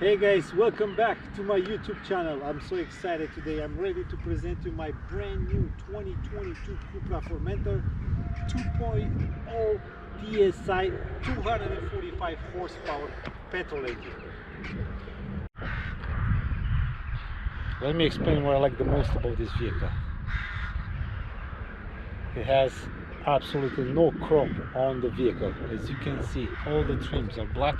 Hey guys, welcome back to my YouTube channel. I'm so excited today. I'm ready to present you my brand new 2022 Cupra Formentor 2.0 TSI 245 horsepower petrol engine. Let me explain what I like the most about this vehicle. It has absolutely no chrome on the vehicle. As you can see, all the trims are black.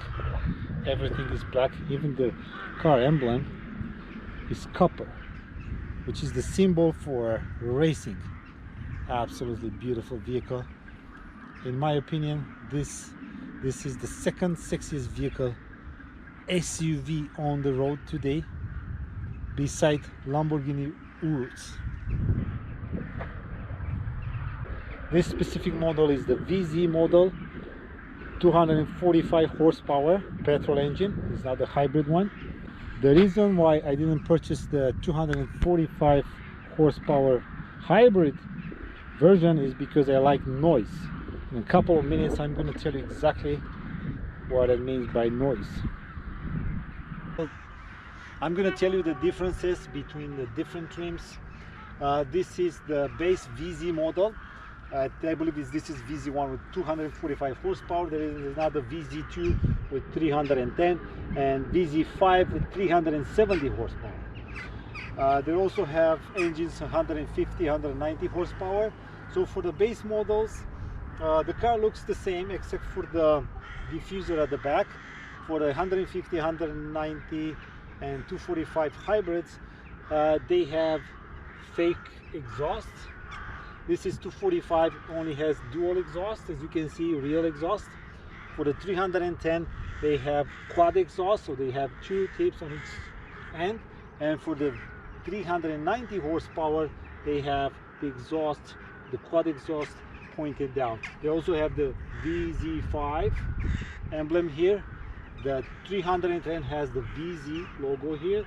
Everything is black. Even the car emblem is copper, which is the symbol for racing. Absolutely beautiful vehicle. In my opinion, this is the second sexiest vehicle SUV on the road today, beside Lamborghini Urus. This specific model is the VZ model, 245 horsepower petrol engine. It's not the hybrid one. The reason why I didn't purchase the 245 horsepower hybrid version is because I like noise. In a couple of minutes I'm going to tell you exactly what it means by noise. I'm going to tell you the differences between the different trims. This is the base VZ model. I believe this is VZ1 with 245 horsepower. There is another VZ2 with 310 and VZ5 with 370 horsepower. They also have engines 150, 190 horsepower. So for the base models, the car looks the same except for the diffuser at the back. For the 150, 190 and 245 hybrids, they have fake exhaust. This is 245, only has dual exhaust, as you can see, real exhaust. For the 310, they have quad exhaust, so they have two tips on each end. And for the 390 horsepower, they have the exhaust, the quad exhaust pointed down. They also have the VZ5 emblem here. The 310 has the VZ logo here,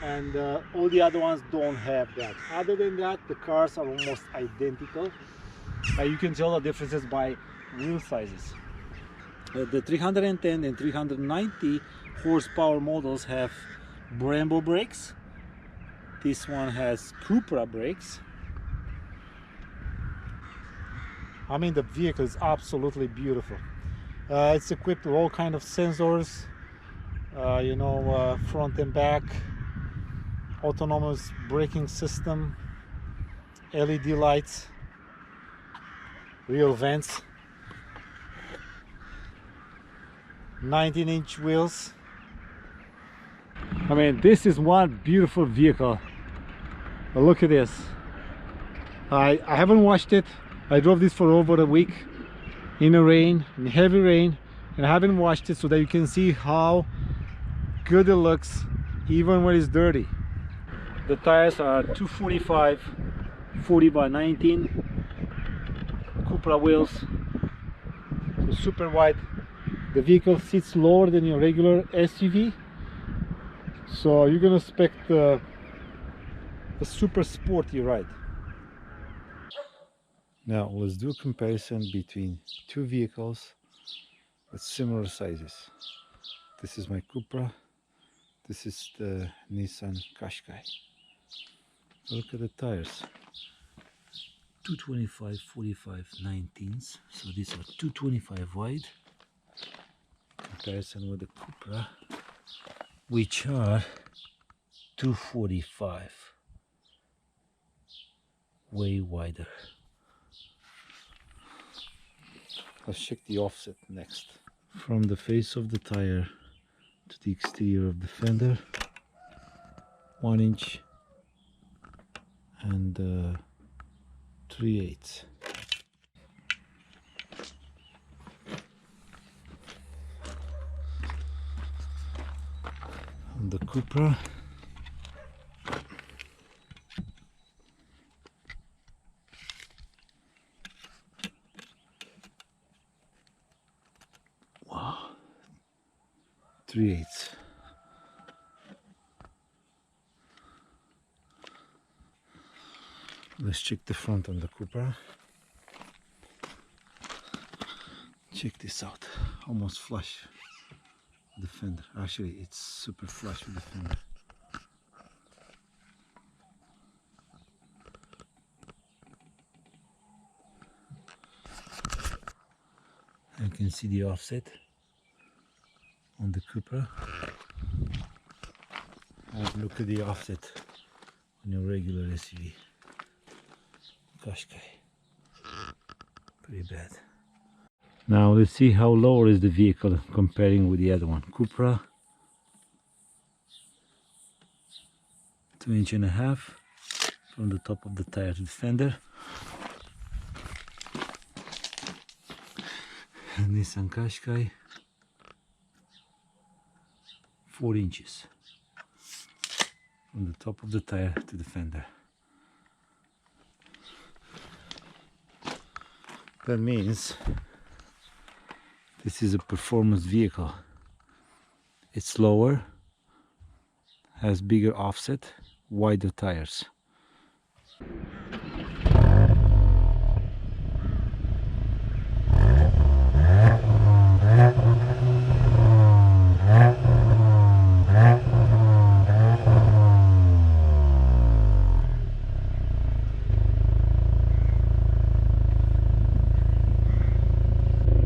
and all the other ones don't have that. Other than that, the cars are almost identical. You can tell the differences by wheel sizes. The 310 and 390 horsepower models have Brembo brakes. This one has Cupra brakes. I mean, the vehicle is absolutely beautiful. It's equipped with all kind of sensors, front and back, autonomous braking system, LED lights, rear vents, 19-inch wheels. I mean, this is one beautiful vehicle. Look at this. I haven't washed it. I drove this for over a week in the rain, in heavy rain, and I haven't washed it so that you can see how good it looks even when it's dirty. The tires are 245 40 by 19 Cupra wheels, so super wide. The vehicle sits lower than your regular SUV, so you're gonna expect a super sporty ride. Now let's do a comparison between two vehicles with similar sizes. This is my Cupra, this is the Nissan Qashqai. Look at the tires. 225 45 19s, so these are 225 wide. Comparison with the Cupra, which are 245, way wider. Let's check the offset next. From the face of the tire to the exterior of the fender, 1 inch and 3/8. On the Cupra, wow, 3/8. Let's check the front on the Cupra. Check this out, almost flush the fender. Actually, it's super flush with the fender. You can see the offset on the Cupra. And look at the offset on your regular SUV. Qashqai. Pretty bad. Now let's see how lower is the vehicle comparing with the other one. Cupra 2.5 inches from the top of the tire to the fender. And Nissan Qashqai 4 inches from the top of the tire to the fender. That means this is a performance vehicle. It's lower, has bigger offset, wider tires.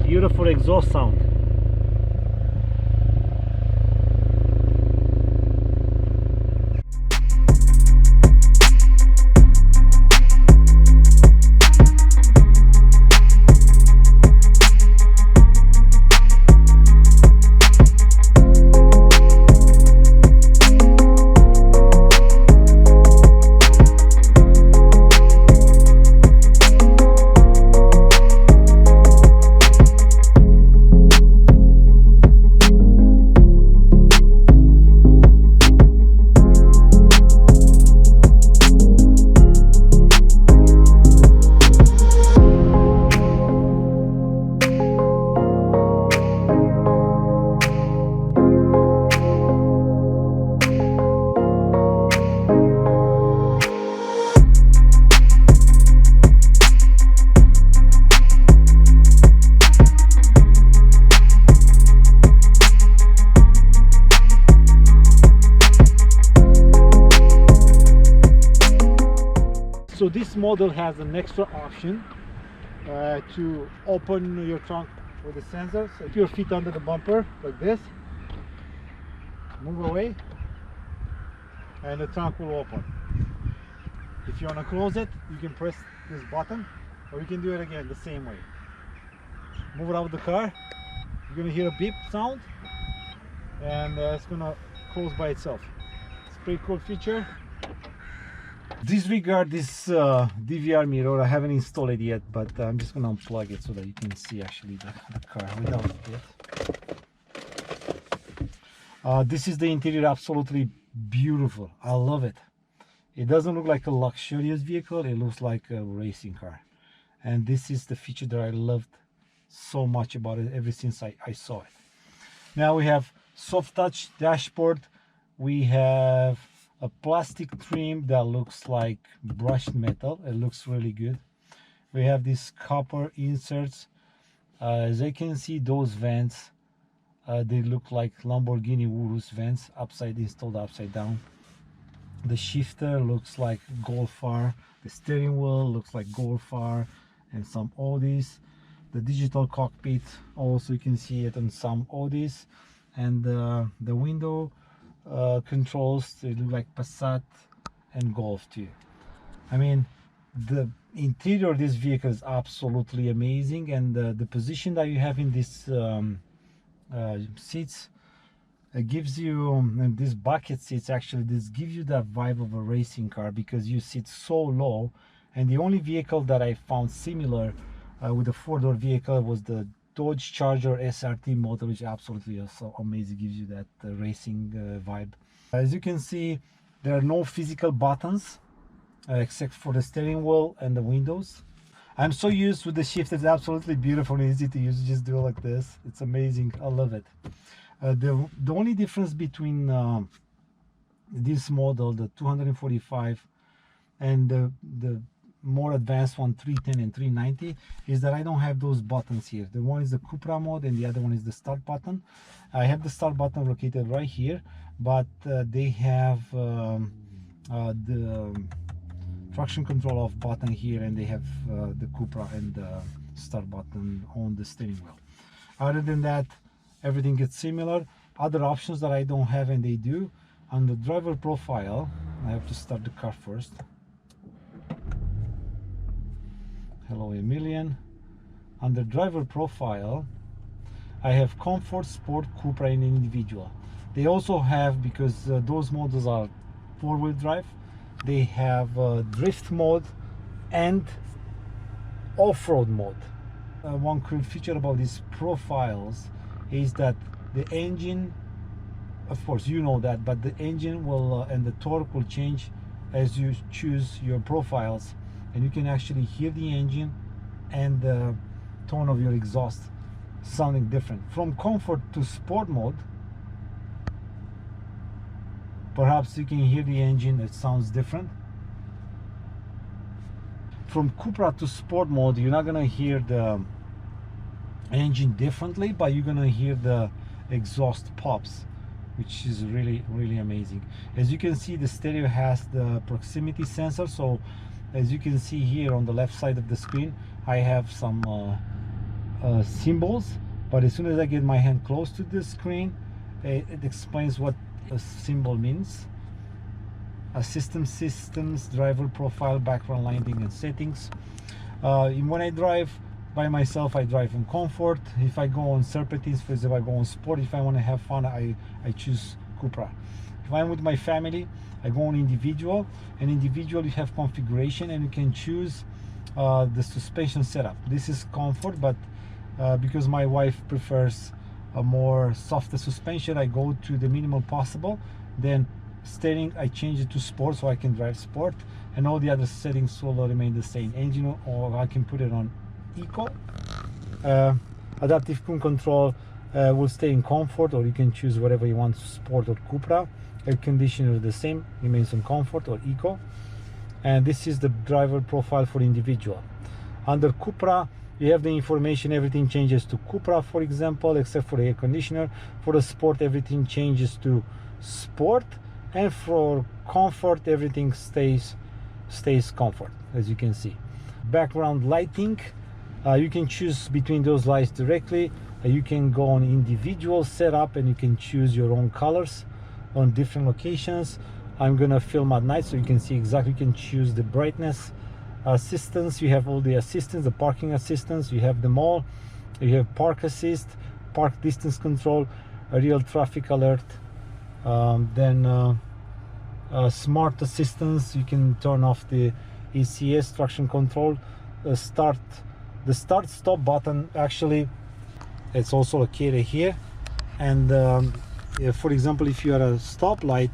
Beautiful exhaust sound. So this model has an extra option to open your trunk with a sensor. So if your feet under the bumper like this, move away and the trunk will open. If you want to close it, you can press this button, or you can do it again the same way. Move it out of the car, you're going to hear a beep sound, and it's going to close by itself. It's a pretty cool feature. Disregard this DVR mirror. I haven't installed it yet, but I'm just gonna unplug it so that you can see actually the car without it. This is the interior, absolutely beautiful. I love it. It doesn't look like a luxurious vehicle, it looks like a racing car. And this is the feature that I loved so much about it ever since I saw it. Now we have soft touch dashboard. We have a plastic trim that looks like brushed metal. It looks really good. We have these copper inserts. As I can see, those vents, they look like Lamborghini Urus vents, installed upside down. The shifter looks like Golf R. The steering wheel looks like Golf R and some Audis. The digital cockpit, also you can see it on some Audis. And the window controls, they look like Passat and Golf too. I mean, the interior of this vehicle is absolutely amazing, and the position that you have in this seats, it gives you, and this bucket seats actually, this gives you that vibe of a racing car because you sit so low. And the only vehicle that I found similar with a four-door vehicle was the Dodge Charger SRT model, which absolutely is so amazing, gives you that racing vibe. As you can see, there are no physical buttons except for the steering wheel and the windows. I'm so used with the shift. It's absolutely beautiful and easy to use. You just do it like this. It's amazing. I love it. The only difference between this model, the 245, and the more advanced one, 310 and 390, is that I don't have those buttons here. The one is the Cupra mode and the other one is the start button. I have the start button located right here, but they have the traction control off button here, and they have the Cupra and the start button on the steering wheel. Other than that, everything gets similar. Other options that I don't have and they do, on the driver profile, I have to start the car first. Hello Emilian. Under driver profile, I have Comfort, Sport, Cupra and Individual. They also have, because those models are four-wheel drive, they have drift mode and off-road mode. One cool feature about these profiles is that the engine, of course you know that, but the engine will and the torque will change as you choose your profiles, and you can actually hear the engine and the tone of your exhaust sounding different. From comfort to sport mode, perhaps you can hear the engine, it sounds different. From Cupra to sport mode, you're not gonna hear the engine differently, but you're gonna hear the exhaust pops, which is really amazing. As you can see, the stereo has the proximity sensor, so as you can see here on the left side of the screen, I have some symbols, but as soon as I get my hand close to the screen, it explains what a symbol means. Systems, driver profile, background lighting and settings. When I drive by myself, I drive in comfort. If I go on serpentines, for example, I go on sport. If I want to have fun, I choose Cupra. If I'm with my family, I go on individual, and individual you have configuration and you can choose the suspension setup. This is comfort, but because my wife prefers a more softer suspension, I go to the minimal possible. Then steering, I change it to sport so I can drive sport, and all the other settings will remain the same. Engine, or I can put it on eco. Adaptive cruise control will stay in comfort, or you can choose whatever you want, sport or Cupra. Air conditioner the same, remains on comfort or eco. And this is the driver profile for individual. Under Cupra, you have the information, everything changes to Cupra, for example, except for the air conditioner. For the sport, everything changes to sport, and for comfort, everything stays comfort, as you can see. Background lighting, you can choose between those lights directly. You can go on individual setup and you can choose your own colors on different locations. I'm gonna film at night so you can see exactly. You can choose the brightness. Assistance, you have all the assistance, the parking assistance, you have them all. You have park assist, park distance control, a real traffic alert, then smart assistance. You can turn off the ECS, traction control, the start stop button. Actually, it's also located here, and for example, if you are a stoplight,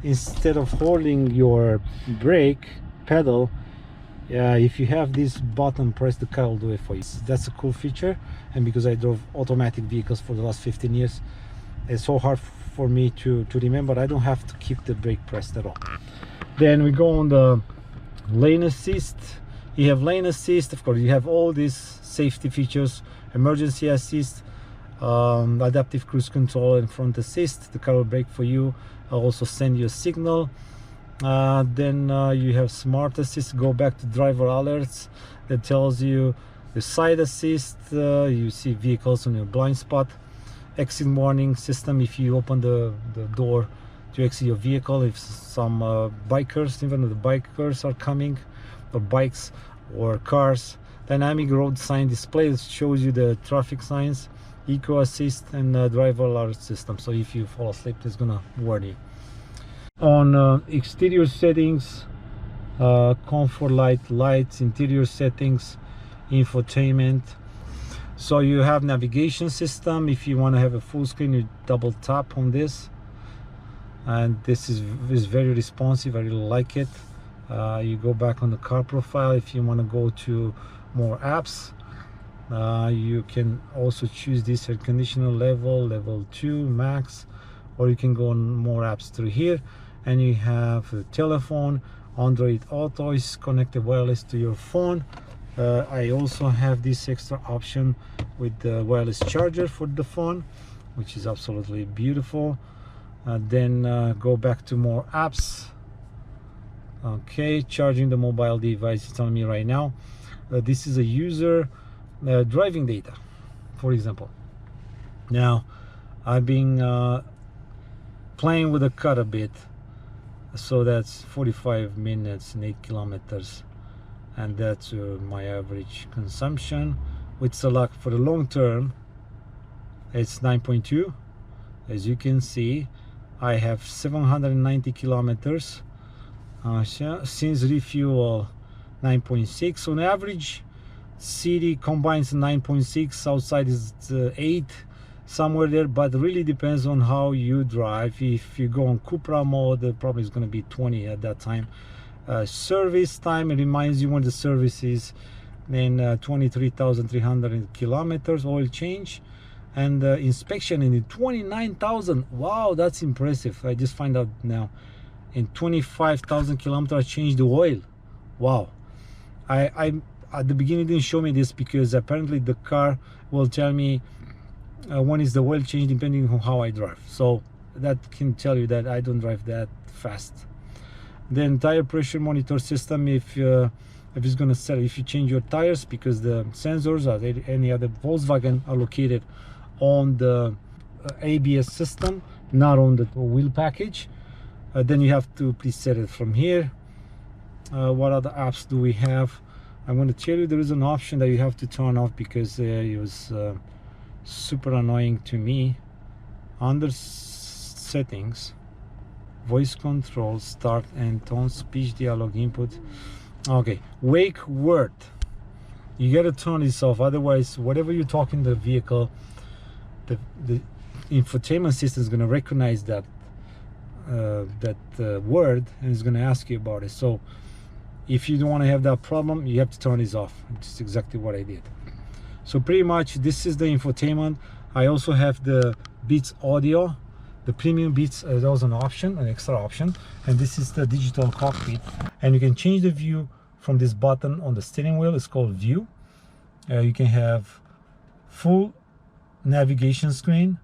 instead of holding your brake pedal, if you have this button pressed, the car will do it for you. That's a cool feature, and because I drove automatic vehicles for the last 15 years, it's so hard for me to remember. I don't have to keep the brake pressed at all. Then we go on the lane assist. You have lane assist, of course you have all these safety features, emergency assist, adaptive cruise control and front assist. The car will brake for you, also send you a signal. Then you have smart assist, go back to driver alerts, that tells you the side assist. You see vehicles on your blind spot. Exit warning system, if you open the door to exit your vehicle, if some bikers, even the bikers are coming, or bikes or cars. Dynamic road sign display, that shows you the traffic signs. Eco assist and driver alert system, so if you fall asleep, it's gonna warn you. On exterior settings, comfort lights, interior settings, infotainment. So you have navigation system. If you want to have a full screen, you double tap on this, and this is very responsive. I really like it. You go back on the car profile. If you want to go to more apps, you can also choose this air conditioner level 2 max, or you can go on more apps through here. And you have the telephone, Android Auto is connected wireless to your phone. I also have this extra option with the wireless charger for the phone, which is absolutely beautiful. Then go back to more apps. Okay, charging the mobile device. It's telling me right now this is a user driving data, for example. Now I've been playing with the car a bit, so that's 45 minutes and 8 kilometers, and that's my average consumption. With select for the long term, it's 9.2. As you can see, I have 790 kilometers since refuel 9.6. on average. City combines 9.6, outside is 8, somewhere there, but really depends on how you drive. If you go on Cupra mode, the probably is going to be 20 at that time. Service time, it reminds you when the service is, then 23,300 kilometers oil change, and inspection in 29,000. Wow, that's impressive. I just find out now, in 25,000 kilometers I changed the oil. Wow. I at the beginning didn't show me this because apparently the car will tell me when is the oil change depending on how I drive, so that can tell you that I don't drive that fast. Then tire pressure monitor system, if it's going to sell, if you change your tires, because the sensors or any other Volkswagen are located on the ABS system, not on the wheel package, then you have to please set it from here. What other apps do we have? I'm going to tell you there is an option that you have to turn off because it was super annoying to me. Under settings, voice control, start and tone, speech dialogue input. Okay, wake word. You got to turn this off, otherwise whatever you talk in the vehicle, the infotainment system is going to recognize that word and is going to ask you about it. So if you don't want to have that problem, you have to turn this off. It's exactly what I did. So pretty much this is the infotainment. I also have the Beats audio, the premium Beats. That was an option, an extra option, and this is the digital cockpit, and you can change the view from this button on the steering wheel. It's called view. You can have full navigation screen,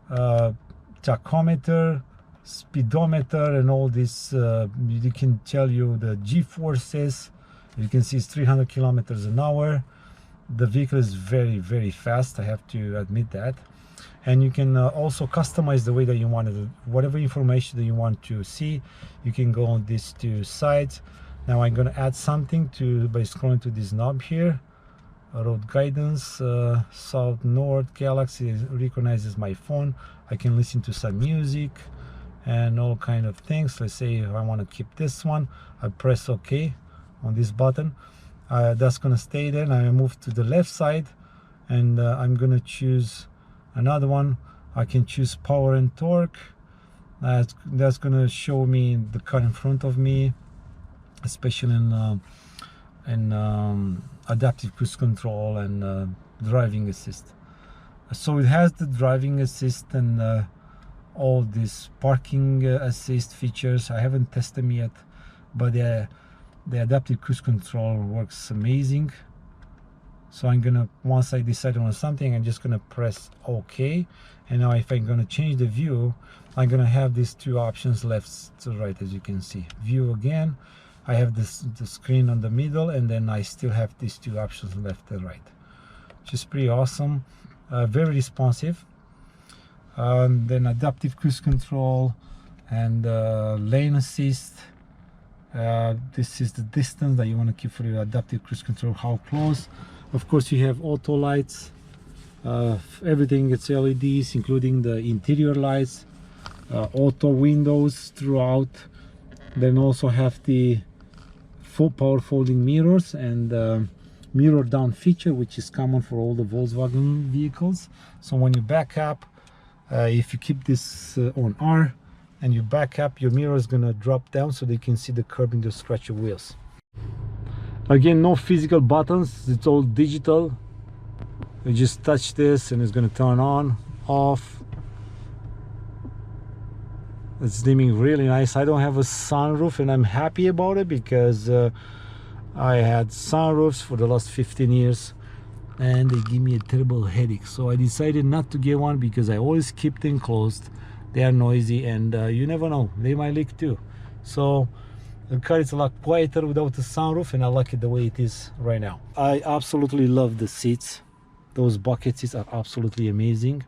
tachometer, speedometer, and all this. You can tell you the G-forces. You can see it's 300 kilometers an hour. The vehicle is very, very fast, I have to admit that. And you can also customize the way that you want it. Whatever information that you want to see, you can go on these two sides. Now I'm going to add something by scrolling to this knob here. Road guidance, south, north, galaxy recognizes my phone. I can listen to some music and all kind of things. Let's say if I want to keep this one, I press OK on this button. That's going to stay there. And I move to the left side, and I'm going to choose another one. I can choose power and torque. That's going to show me the car in front of me, especially in adaptive cruise control and driving assist. So it has the driving assist and all these parking assist features. I haven't tested them yet, but the adaptive cruise control works amazing. So I'm gonna, once I decide on something, I'm just gonna press OK. And now if I'm gonna change the view, I'm gonna have these two options left to right. As you can see, view again, I have the screen on the middle, and then I still have these two options left and right, which is pretty awesome. Very responsive. Then adaptive cruise control and lane assist. This is the distance that you want to keep for your adaptive cruise control, how close. Of course you have auto lights, everything gets LEDs, including the interior lights, auto windows throughout. Then also have the full power folding mirrors and mirror down feature, which is common for all the Volkswagen vehicles. So when you back up, if you keep this on R and you back up, your mirror is gonna drop down so they can see the curb and just scratch your wheels. Again, no physical buttons, it's all digital. You just touch this and it's gonna turn on, off. It's dimming really nice. I don't have a sunroof and I'm happy about it because I had sunroofs for the last 15 years and they give me a terrible headache. So I decided not to get one because I always keep them closed. They are noisy and you never know, they might leak too. So the car is a lot quieter without the sunroof and I like it the way it is right now. I absolutely love the seats. Those bucket seats are absolutely amazing.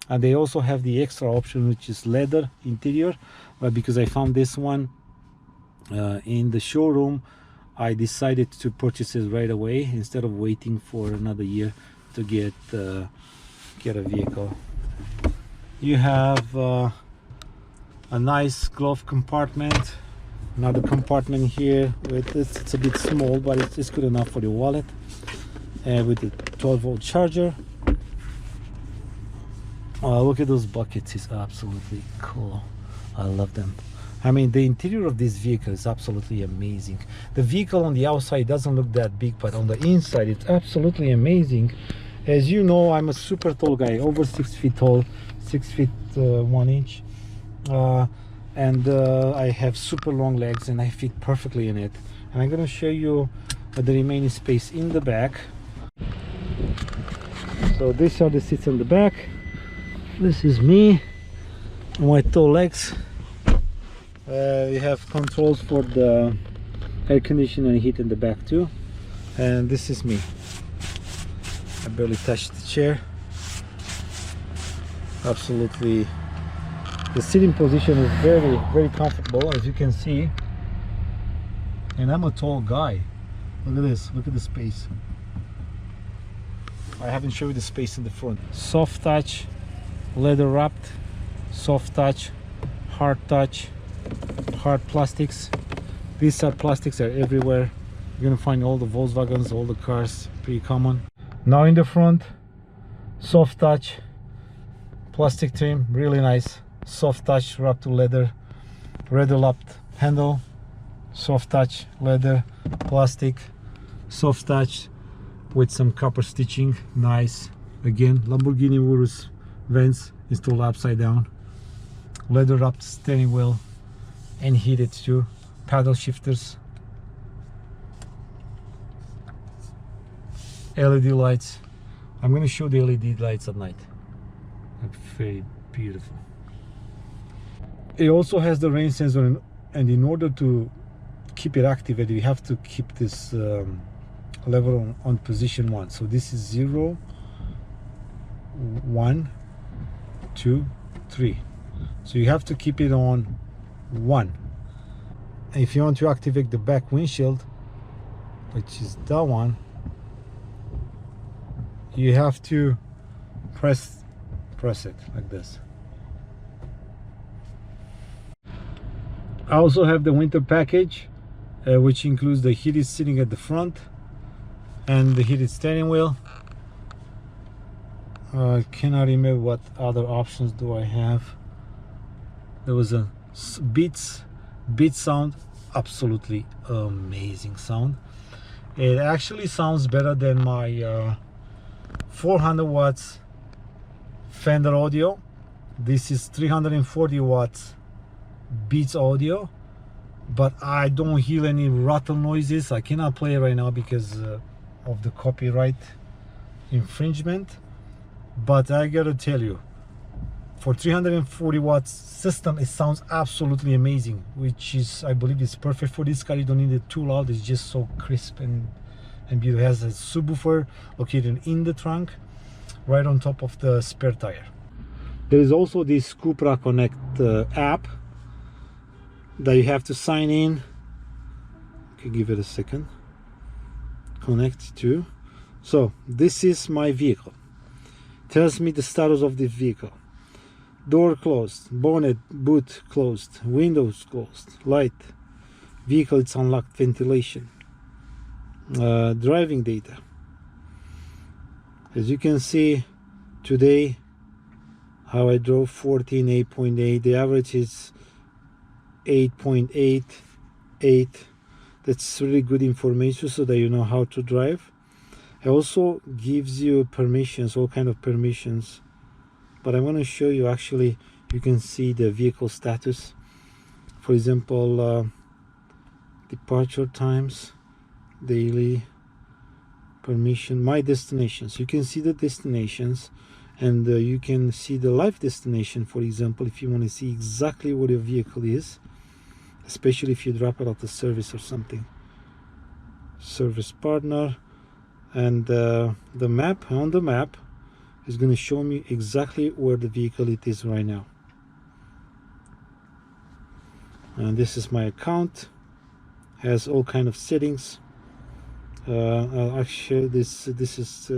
And they also have the extra option, which is leather interior. But because I found this one in the showroom, I decided to purchase it right away instead of waiting for another year to get a vehicle. You have a nice glove compartment. Another compartment here with this. It's a bit small, but it's good enough for the wallet. And with the 12-volt charger. Look at those buckets, it's absolutely cool. I love them. I mean, the interior of this vehicle is absolutely amazing. The vehicle on the outside doesn't look that big, but on the inside it's absolutely amazing. As you know, I'm a super tall guy, over 6 feet tall, 6 feet 1 inch. And I have super long legs and I fit perfectly in it. And I'm gonna show you the remaining space in the back. So these are the seats in the back. This is me, my tall legs. You have controls for the air conditioning and heat in the back too. And this is me. I barely touched the chair. Absolutely. The sitting position is very, very comfortable, as you can see. And I'm a tall guy. Look at this, look at the space. I haven't showed you the space in the front. Soft touch, leather wrapped, soft touch, hard plastics. These are plastics are everywhere. You're gonna find all the Volkswagens, all the cars, pretty common. Now in the front, soft touch, plastic trim, really nice. Soft touch wrapped to leather lapped handle, soft touch leather, plastic, soft touch with some copper stitching, nice. Again, Lamborghini Urus vents installed upside down, leather wrapped steering wheel and heated too, paddle shifters, LED lights. I'm going to show the LED lights at night. They're very beautiful. It also has the rain sensor, and in order to keep it activated you have to keep this lever on position 1. So this is 0, 1, 2, 3. So you have to keep it on 1. And if you want to activate the back windshield, which is that one, you have to press it like this. I also have the winter package, which includes the heated seating at the front and the heated steering wheel. I cannot remember what other options do I have. There was a beat sound, absolutely amazing sound. It actually sounds better than my 400 watts Fender audio. This is 340 watts Beats audio, but I don't hear any rattle noises. I cannot play it right now because of the copyright infringement, but I gotta tell you, for 340 watts system it sounds absolutely amazing, which is, I believe, is perfect for this car. You don't need it too loud, it's just so crisp and beautiful. It has a subwoofer located in the trunk right on top of the spare tire. There is also this Cupra Connect app that you have to sign in. Okay, give it a second. Connect to. So this is my vehicle. Tells me the status of the vehicle. Door closed, bonnet, boot closed, windows closed, light, vehicle it's unlocked, ventilation, driving data. As you can see today, how I drove 14, 8.8. The average is 8.88. That's really good information so that you know how to drive. It also gives you permissions, all kind of permissions, but I want to show you, actually you can see the vehicle status. for example, departure times, daily, permission, my destinations. You can see the destinations, and you can see the live destination, for example, if you want to see exactly where your vehicle is, especially if you drop it out the service or something. Service partner, and the map, on the map is going to show me exactly where the vehicle it is right now. And this is my account, has all kind of settings. Actually this is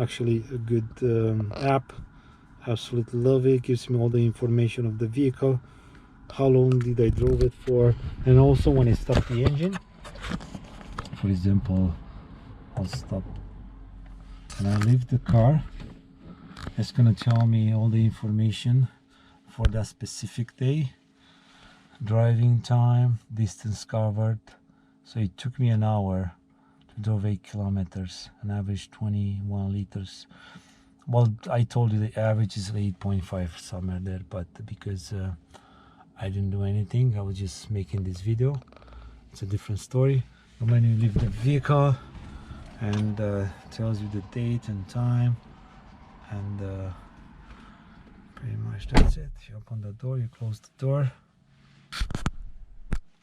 actually a good app. Absolutely love it. Gives me all the information of the vehicle, how long did I drove it for, and also when I stop the engine, for example, I'll stop and I leave the car, it's gonna tell me all the information for that specific day, driving time, distance covered. So it took me an hour to drive 8 kilometers, an average 21 liters. Well, I told you the average is 8.5 somewhere there, but because I didn't do anything, I was just making this video. It's a different story. And when you leave the vehicle, and tells you the date and time, and pretty much that's it. You open the door, you close the door.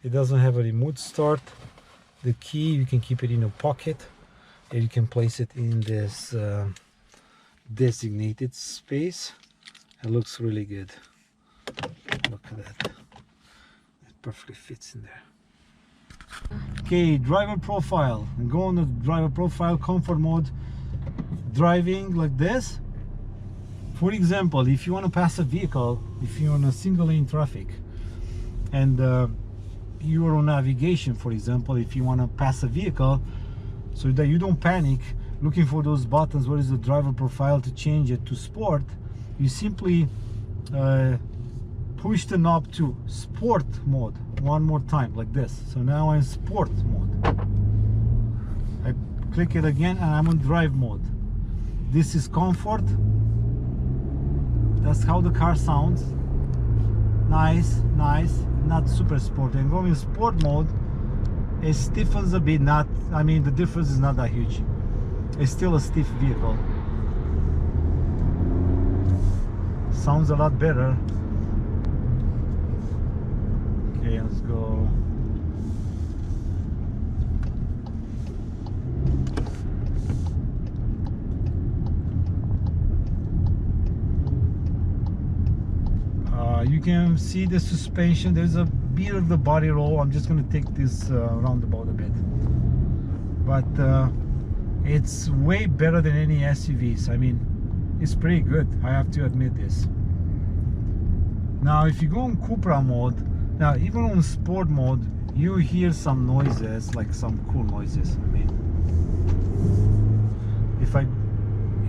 It doesn't have a remote start. The key, you can keep it in a pocket, and you can place it in this designated space. It looks really good. Look at that. It perfectly fits in there. Okay, driver profile. And go on the driver profile, comfort mode, driving like this. For example, if you want to pass a vehicle, if you're on a single lane traffic, and you are on navigation, for example, if you want to pass a vehicle, so that you don't panic looking for those buttons, where is the driver profile, to change it to sport, you simply push the knob to sport mode one more time like this. So now I'm in sport mode. I click it again and I'm on drive mode. This is comfort. That's how the car sounds. Nice, not super sport. And going in sport mode, it stiffens a bit. Not, I mean, the difference is not that huge. It's still a stiff vehicle. Sounds a lot better. Okay, let's go. You can see the suspension. There's a bit of the body roll. I'm just going to take this roundabout a bit, but it's way better than any SUVs. I mean, it's pretty good, I have to admit this. Now if you go on Cupra mode, now even on sport mode, you hear some noises, like some cool noises. I mean, if I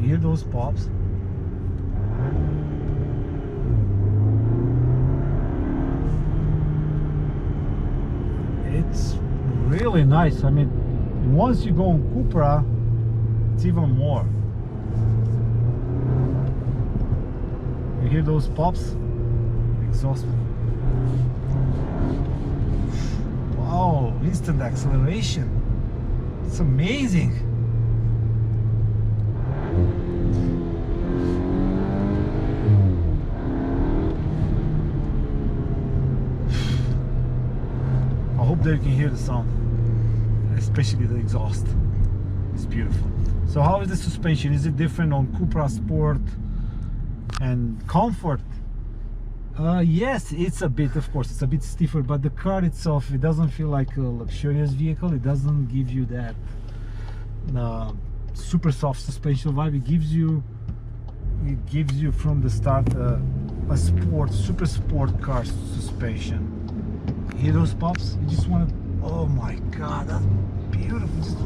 hear those pops, it's really nice. I mean, once you go on Cupra, it's even more. You hear those pops? Exhaust. Wow, instant acceleration. It's amazing. I hope that you can hear the sound, especially the exhaust. It's beautiful. So how is the suspension? Is it different on Cupra Sport and Comfort? Yes, it's a bit, of course, it's a bit stiffer, but the car itself, it doesn't feel like a luxurious vehicle. It doesn't give you that super soft suspension vibe. It gives you from the start a sport, super sport car suspension. Hear those pops? You just want to, oh my god, that's beautiful. Just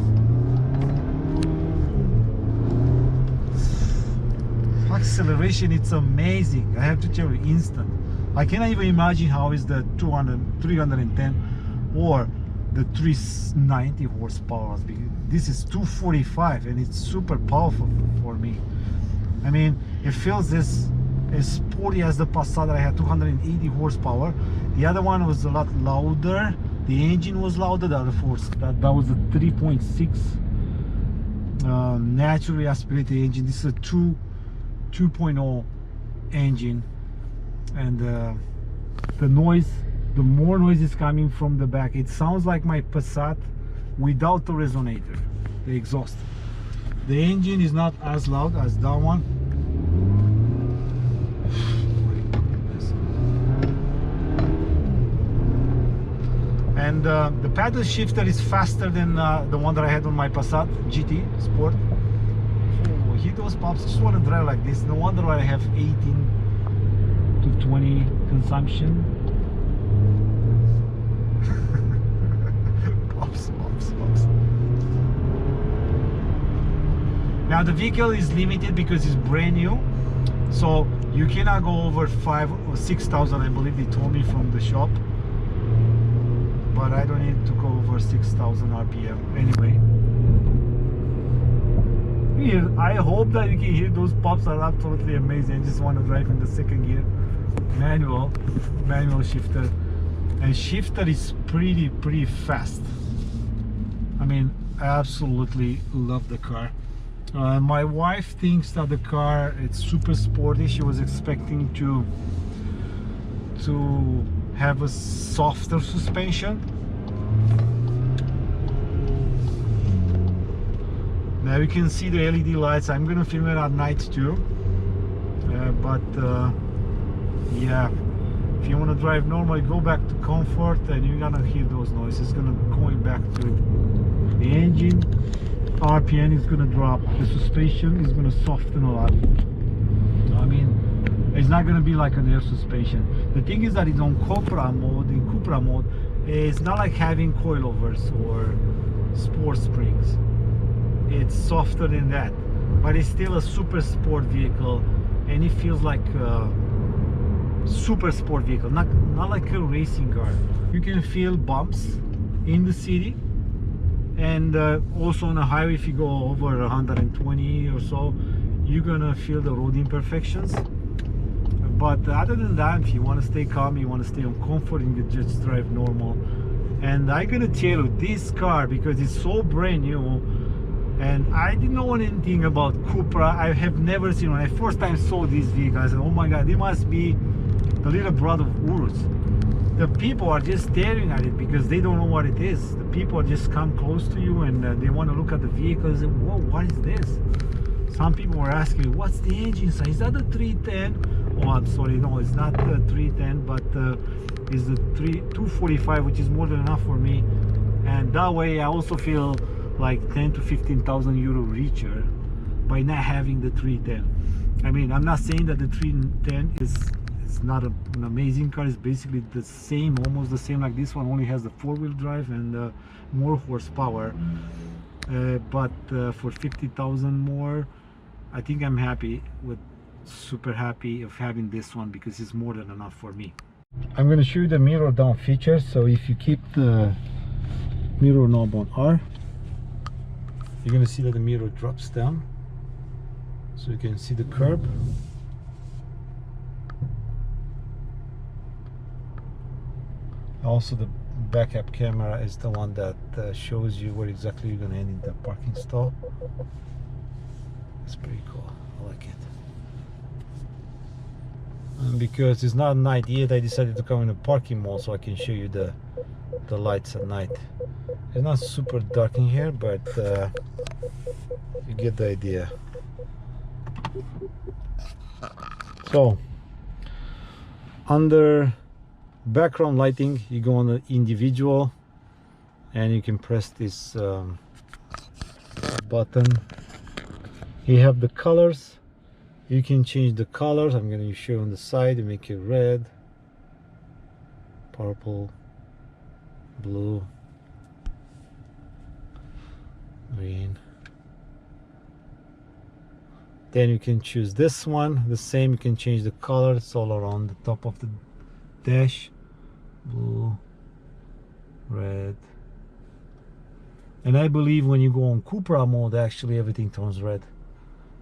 acceleration, it's amazing. I have to tell you, instant. I cannot even imagine how is the 310 or the 390 horsepower. This is 245 and it's super powerful for me. I mean, it feels this as sporty as the Passat that I had, 280 horsepower. The other one was a lot louder. The engine was louder. That was a 3.6 naturally aspirated engine. This is a 2.0 engine, and the more noise is coming from the back. It sounds like my Passat without the resonator, the exhaust. The engine is not as loud as that one. And the paddle shifter is faster than the one that I had on my Passat GT Sport. Oh, hit those pops. Just want to drive like this. No wonder I have 18 to 20 consumption. Pops. Now the vehicle is limited because it's brand new, so you cannot go over 5,000 or 6,000, I believe they told me from the shop. But I don't need to go over 6,000 RPM anyway. Here, I hope that you can hear those pops are absolutely amazing. I just want to drive in the second gear, manual shifter, and shifter is pretty fast. I mean, I absolutely love the car. My wife thinks that the car, it's super sporty. She was expecting to have a softer suspension. Now you can see the LED lights. I'm gonna film it at night too, yeah, if you want to drive normally, go back to comfort and you're gonna hear those noises. Going back to the engine, RPM is gonna drop, the suspension is gonna soften a lot. I mean, it's not gonna be like an air suspension. The thing is that it's on Cupra mode. In Cupra mode, it's not like having coilovers or sport springs. It's softer than that, but it's still a super sport vehicle, and it feels like a super sport vehicle, not like a racing car. You can feel bumps in the city, and also on a highway, if you go over 120 or so, you're gonna feel the road imperfections. But other than that, if you want to stay calm, you want to stay on comfort, you can just drive normal. And I'm gonna tell you, this car, because it's so brand new, and I didn't know anything about Cupra. I have never seen, when I first time saw this vehicle, I said, oh my god, it must be the little brother of Urus. The people are just staring at it because they don't know what it is. The people just come close to you and they want to look at the vehicle and say, whoa, what is this? Some people were asking, what's the engine size? Is that the 310? Oh, I'm sorry, no, it's not the 310, but it's the 245, which is more than enough for me. And that way I also feel like 10 to 15,000 euro richer by not having the 310. I mean, I'm not saying that the 310 is not an amazing car. It's basically the same, almost the same like this one, only has the four-wheel drive and more horsepower. But for 50,000 more, I think I'm super happy of having this one, because it's more than enough for me. I'm going to show you the mirror down feature. So if you keep the mirror knob on R, you're going to see that the mirror drops down, so you can see the curb. Also, the backup camera is the one that shows you where exactly you're going to end in the parking stall. It's pretty cool. I like it. And because it's not night yet, I decided to come in a parking mode so I can show you the lights at night. It's not super dark in here, but you get the idea. So under background lighting, you go on the individual and you can press this button. You have the colors. You can change the colors. I'm going to show you on the side and make it red, purple, blue, green. Then you can choose this one, the same. You can change the color. It's all around the top of the dash. Blue, red, and I believe when you go on Cupra mode, actually everything turns red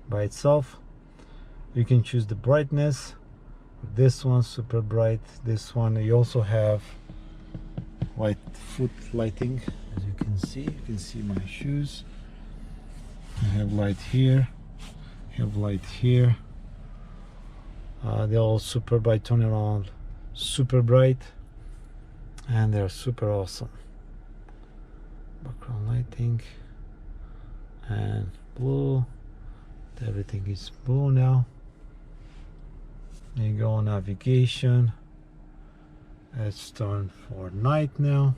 by itself. You can choose the brightness. This one super bright. This one you also have white foot lighting. As you can see my shoes. I have light here, I have light here. They're all super bright, turn around, super bright, and they're super awesome. Background lighting and blue. Everything is blue now. There you go, navigation. Let's turn for night now.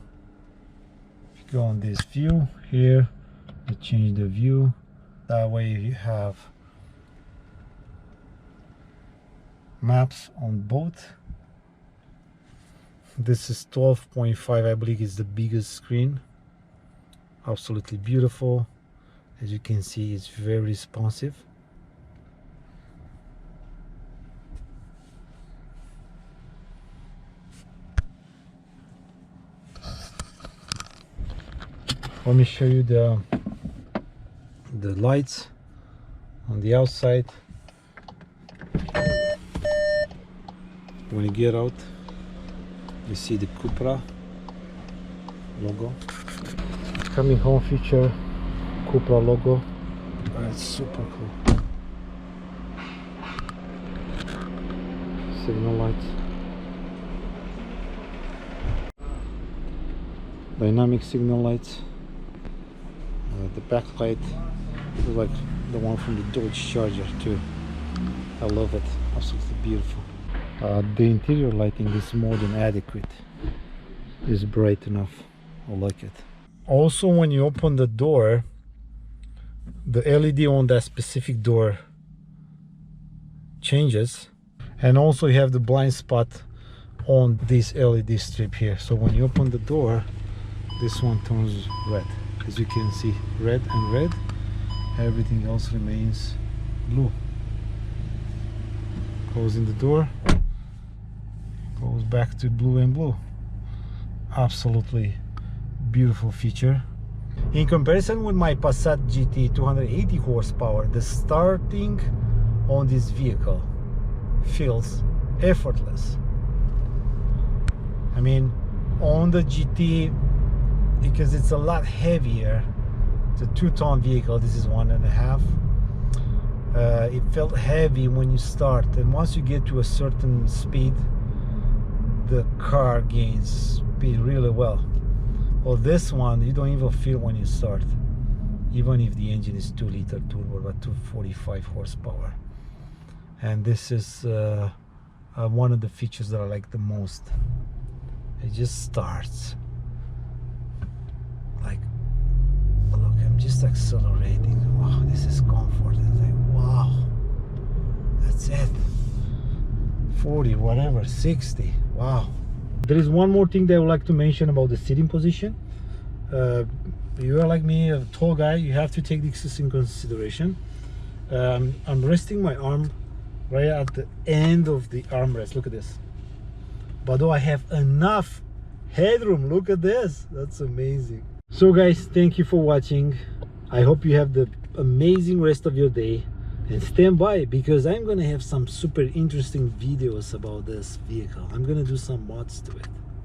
If you go on this view here, you change the view. That way you have maps on both. This is 12.5, I believe is the biggest screen. Absolutely beautiful. As you can see, it's very responsive. Let me show you the lights on the outside. When you get out, you see the Cupra logo. Coming home feature, Cupra logo. That's super cool. Signal lights. Dynamic signal lights. The backlight is like the one from the Dodge Charger too. I love it. Absolutely beautiful. The interior lighting is more than adequate. It's bright enough. I like it. Also, when you open the door, the LED on that specific door changes, and also you have the blind spot on this LED strip here. So when you open the door, this one turns red. As you can see, red and red. Everything else remains blue. Closing the door, goes back to blue and blue. Absolutely beautiful feature. In comparison with my Passat GT 280 horsepower, the starting on this vehicle feels effortless. I mean, on the GT, because it's a lot heavier, it's a 2-ton vehicle, this is 1.5. It felt heavy when you start, and once you get to a certain speed, the car gains speed really well. Well, this one you don't even feel when you start, even if the engine is 2-liter turbo, but 245 horsepower. And this is one of the features that I like the most. It just starts. Like, look, I'm just accelerating. Wow, this is comfort. It's like, wow, that's it. 40, whatever, 60. Wow. There is one more thing that I would like to mention about the seating position. You are like me, a tall guy, you have to take this in consideration. I'm resting my arm right at the end of the armrest. Look at this. But though I have enough headroom, look at this. That's amazing. So guys, thank you for watching. I hope you have the amazing rest of your day, and stand by because I'm gonna have some super interesting videos about this vehicle. I'm gonna do some mods to it.